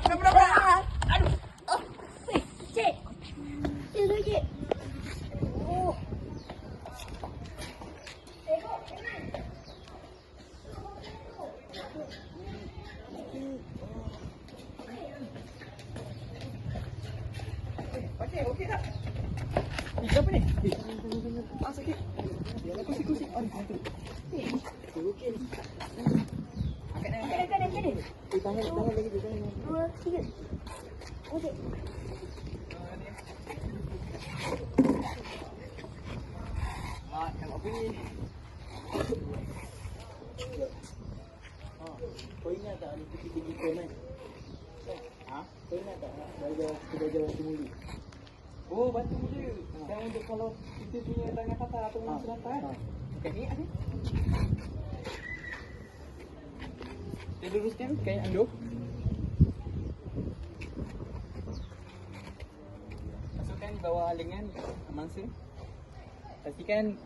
Berat. Aduh. Oh, cik. Cik sakit. Oh. Okey tak? Siapa ni? Sakit. Kursi. Aduh. Okey ni. Angkat ni. Tangan lagi. 2, 3. Okey. Tengok apa ni? Kau ingat tak ada tinggi kau kan? Kau ingat tak kita belajar bantu muli? Oh, bantu muli. Yang untuk kalau kita punya tangan patah atau masuk dapat. Teknik ada. Kita luruskan kain anduk. Masukkan di bawah lengan mangsa. Pastikan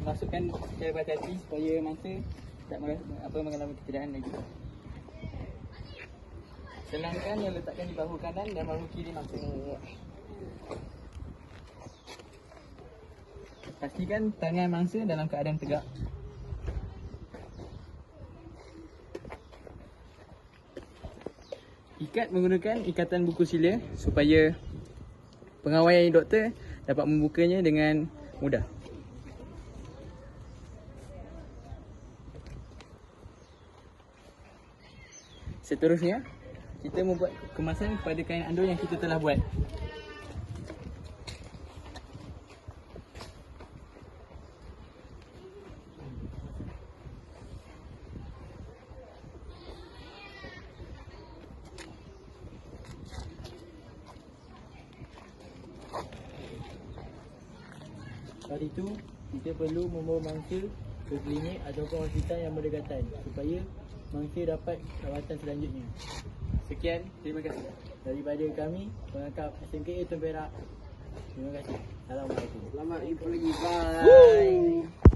masukkan secara berhati-hati supaya mangsa tak mengalami kecederaan lagi. Selangkan yang letakkan di bahu kanan dan bahu kiri mangsa. Pastikan tangan mangsa dalam keadaan tegak. Ikat menggunakan ikatan buku sila supaya pengawal doktor dapat membukanya dengan mudah. Seterusnya, kita membuat kemasan pada kain andul yang kita telah buat. Lepas itu, kita perlu membawa mangsa ke klinik ataupun hospital yang berdekatan supaya mangsa dapat rawatan selanjutnya. Sekian, terima kasih. Daripada kami, pengangkat SMKA Tuan Perak. Terima kasih. Assalamualaikum. Selamat jumpa lagi. Bye.